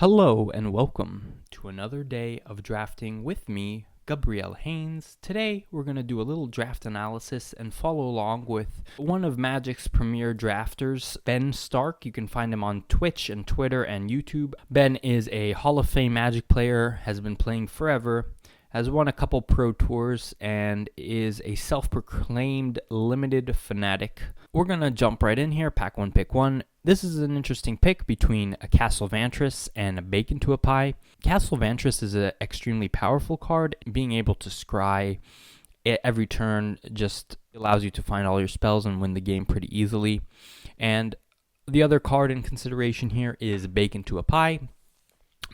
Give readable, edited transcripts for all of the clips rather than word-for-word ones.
Hello and welcome to another day of drafting with me, Gabriel Haynes. Today we're going to do a little draft analysis and follow along with one of Magic's premier drafters, Ben Stark. You can find him on Twitch and Twitter and YouTube. Ben is a Hall of Fame Magic player, has been playing forever, has won a couple pro tours, and is a self-proclaimed limited fanatic. We're going to jump right in here, pack one, pick one. This is an interesting pick between a Castle Vantress and a Bacon to a Pie. Castle Vantress is an extremely powerful card. Being able to scry every turn just allows you to find all your spells and win the game pretty easily. And the other card in consideration here is Bacon to a Pie.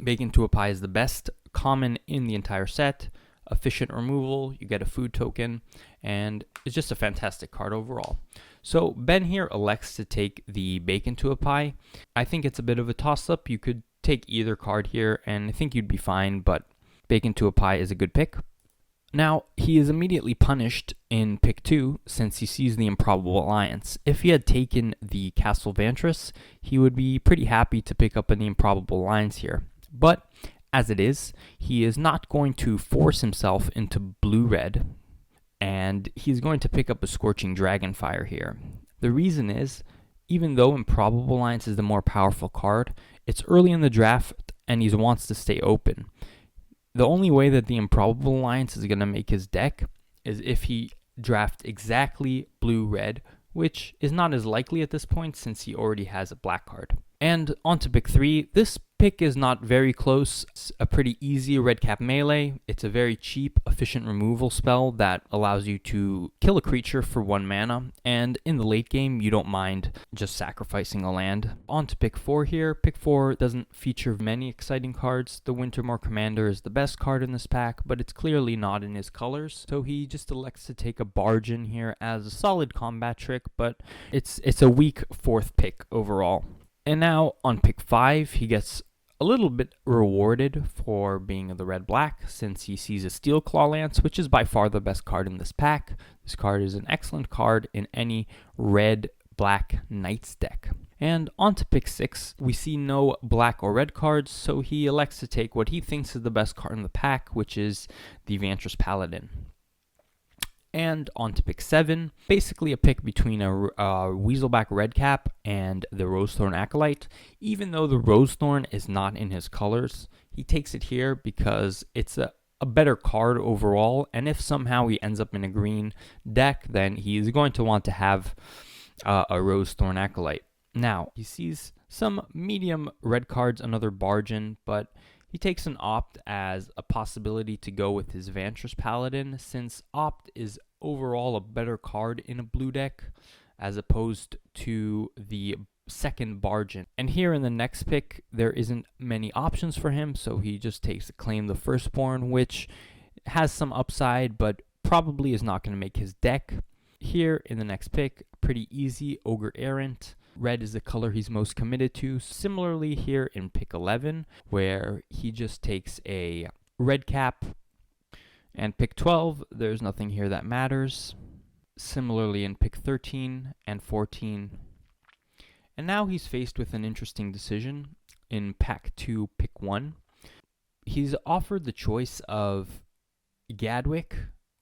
Bacon to a Pie is the best common in the entire set. Efficient removal, you get a food token, and it's just a fantastic card overall. So Ben here elects to take the Bacon to a Pie. I think it's a bit of a toss-up. You could take either card here, and I think you'd be fine, but Bacon to a Pie is a good pick. Now, he is immediately punished in pick 2 since he sees the Improbable Alliance. If he had taken the Castle Vantress, he would be pretty happy to pick up an Improbable Alliance here. But as it is, he is not going to force himself into blue-red, and he's going to pick up a Scorching Dragonfire here. The reason is, even though Improbable Alliance is the more powerful card, it's early in the draft and he wants to stay open. The only way that the Improbable Alliance is going to make his deck is if he drafts exactly blue-red, which is not as likely at this point since he already has a black card. And on to pick 3. This pick is not very close. It's a pretty easy red cap melee. It's a very cheap, efficient removal spell that allows you to kill a creature for 1 mana. And in the late game, you don't mind just sacrificing a land. On to pick 4 here. Pick 4 doesn't feature many exciting cards. The Wintermoor Commander is the best card in this pack, but it's clearly not in his colors. So he just elects to take a Barge in here as a solid combat trick, but it's a weak 4th pick overall. And now on pick 5, he gets a little bit rewarded for being the red-black since he sees a Steel Claw Lance, which is by far the best card in this pack. This card is an excellent card in any red-black Knights deck. And on to pick 6, we see no black or red cards, so he elects to take what he thinks is the best card in the pack, which is the Vantress Paladin. And on to pick 7, basically a pick between a Weaselback Redcap and the Rosethorn Acolyte. Even though the Rosethorn is not in his colors, he takes it here because it's a better card overall, and if somehow he ends up in a green deck, then he is going to want to have a Rosethorn Acolyte. Now, he sees some medium red cards, another Bargain, but he takes an Opt as a possibility to go with his Vantress Paladin, since Opt is overall a better card in a blue deck as opposed to the second Bargain. And here in the next pick, there isn't many options for him, so he just takes Claim the Firstborn, which has some upside, but probably is not going to make his deck. Here in the next pick, pretty easy, Ogre Errant. Red is the color he's most committed to. Similarly here in pick 11, where he just takes a red cap. And pick 12, there's nothing here that matters. Similarly in pick 13 and 14. And now he's faced with an interesting decision in pack 2, pick 1. He's offered the choice of Gadwick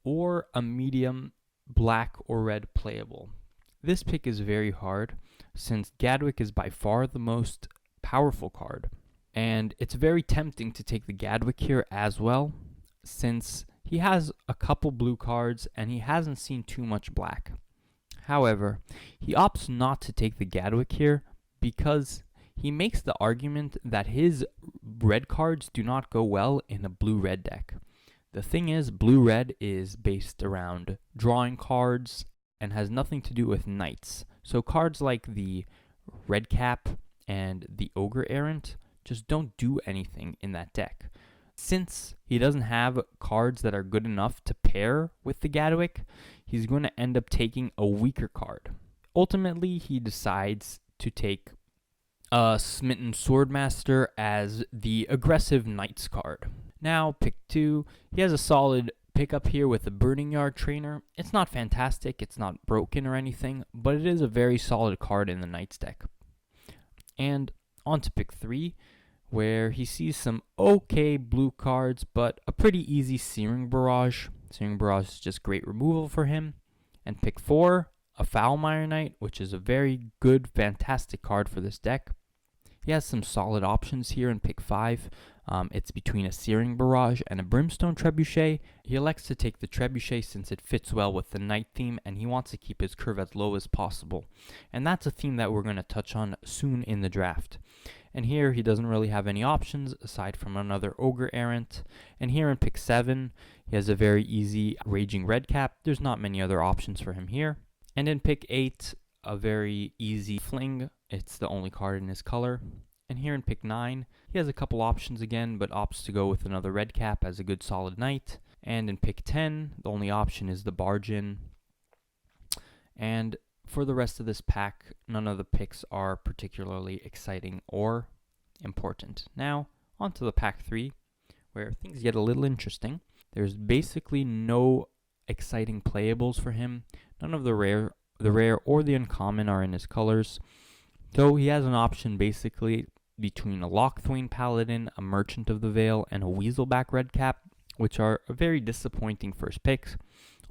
or a medium black or red playable. This pick is very hard, since Gadwick is by far the most powerful card. And it's very tempting to take the Gadwick here as well, since he has a couple blue cards and he hasn't seen too much black. However, he opts not to take the Gadwick here because he makes the argument that his red cards do not go well in a blue-red deck. The thing is, blue-red is based around drawing cards and has nothing to do with knights. So cards like the Red Cap and the Ogre Errant just don't do anything in that deck. Since he doesn't have cards that are good enough to pair with the Gadwick, he's going to end up taking a weaker card. Ultimately, he decides to take Smitten Swordmaster as the aggressive Knights card. Now, pick 2, he has a solid pickup here with the Burning Yard Trainer. It's not fantastic, it's not broken or anything, but it is a very solid card in the Knights deck. And on to pick 3, where he sees some okay blue cards, but a pretty easy Searing Barrage. Searing Barrage is just great removal for him. And pick 4, a Foulmire Knight, which is a very good, fantastic card for this deck. He has some solid options here in pick 5. It's between a Searing Barrage and a Brimstone Trebuchet. He elects to take the Trebuchet since it fits well with the Knight theme, and he wants to keep his curve as low as possible. And that's a theme that we're going to touch on soon in the draft. And here he doesn't really have any options aside from another Ogre Errant. And here in pick 7, he has a very easy Raging Redcap. There's not many other options for him here. And in pick 8, a very easy Fling. It's the only card in his color. And here in pick 9, he has a couple options again, but opts to go with another Redcap as a good solid Knight. And in pick 10, the only option is the Barge In. And for the rest of this pack, none of the picks are particularly exciting or important. Now, on to the pack 3, where things get a little interesting. There's basically no exciting playables for him. None of the rare or the uncommon are in his colors. So he has an option basically between a Locthwain Paladin, a Merchant of the Veil, and a Weaselback Redcap, which are very disappointing first picks.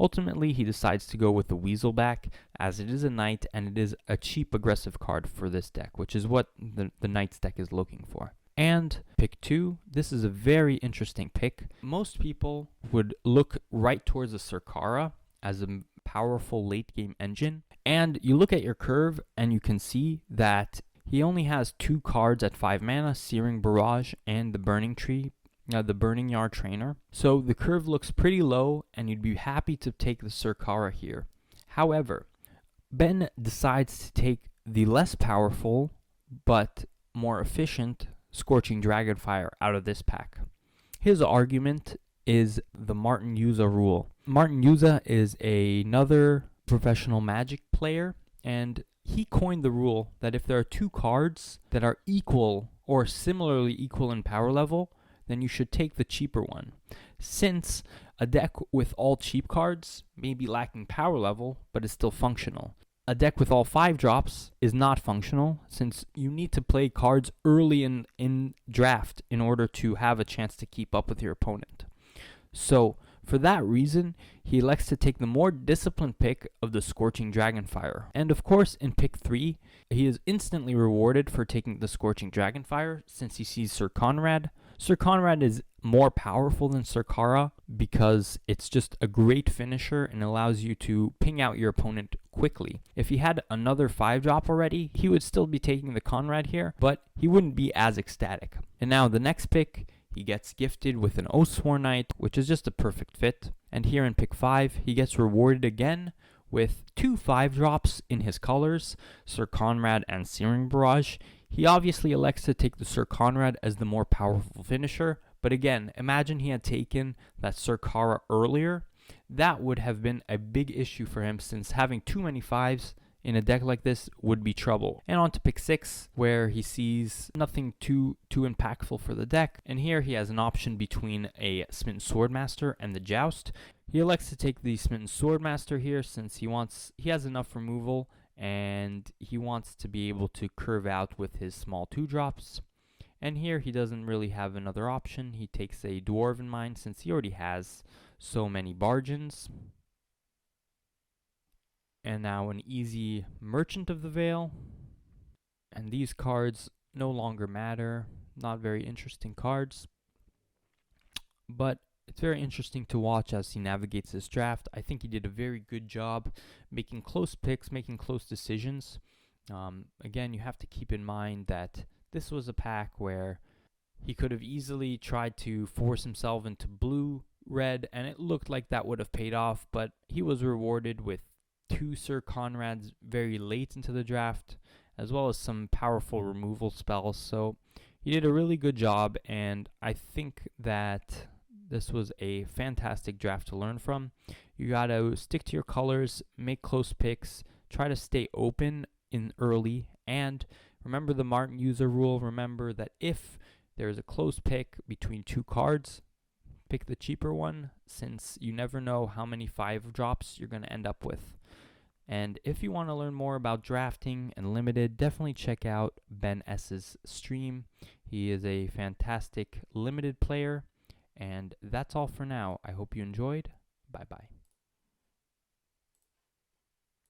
Ultimately, he decides to go with the Weaselback, as it is a Knight, and it is a cheap aggressive card for this deck, which is what the Knight's deck is looking for. And pick 2, this is a very interesting pick. Most people would look right towards the Surkara as a powerful late game engine, and you look at your curve and you can see that he only has 2 cards at 5 mana, Searing Barrage and the Burning Yard Trainer. So the curve looks pretty low, and you'd be happy to take the Surkara here. However, Ben decides to take the less powerful but more efficient Scorching Dragonfire out of this pack. His argument is the Martin Yuza rule. Martin Yuza is another professional Magic player, and he coined the rule that if there are 2 cards that are equal or similarly equal in power level, then you should take the cheaper one. Since a deck with all cheap cards may be lacking power level, but is still functional. A deck with all 5 drops is not functional, since you need to play cards early in draft in order to have a chance to keep up with your opponent. So, for that reason, he elects to take the more disciplined pick of the Scorching Dragonfire. And of course, in pick 3, he is instantly rewarded for taking the Scorching Dragonfire, since he sees Sir Conrad. Sir Conrad is more powerful than Surkara because it's just a great finisher and allows you to ping out your opponent quickly. If he had another 5-drop already, he would still be taking the Conrad here, but he wouldn't be as ecstatic. And now the next pick, he gets gifted with an Oathsworn Knight, which is just a perfect fit. And here in pick 5, he gets rewarded again with 2 5-drops in his colors, Sir Conrad and Searing Barrage. He obviously elects to take the Sir Conrad as the more powerful finisher, but again, imagine he had taken that Surkara earlier. That would have been a big issue for him, since having too many 5s in a deck like this would be trouble. And on to pick 6, where he sees nothing too impactful for the deck. And here he has an option between a Smitten Swordmaster and the Joust. He elects to take the Smitten Swordmaster here, since he has enough removal and he wants to be able to curve out with his small 2-drops. And here he doesn't really have another option. He takes a Dwarven Mine, since he already has so many Bargains. And now an easy Merchant of the Veil. And these cards no longer matter. Not very interesting cards. But it's very interesting to watch as he navigates this draft. I think he did a very good job making close picks, making close decisions. Again, you have to keep in mind that this was a pack where he could have easily tried to force himself into blue-red, and it looked like that would have paid off, but he was rewarded with 2 Sir Conrads very late into the draft, as well as some powerful removal spells. So he did a really good job, and I think that this was a fantastic draft to learn from. You got to stick to your colors, make close picks, try to stay open in early, and remember the Martin Yuza rule. Remember that if there's a close pick between 2 cards, pick the cheaper one, since you never know how many 5-drops you're going to end up with. And if you want to learn more about drafting and limited, definitely check out Ben S's stream. He is a fantastic limited player, and that's all for now. I hope you enjoyed. Bye-bye.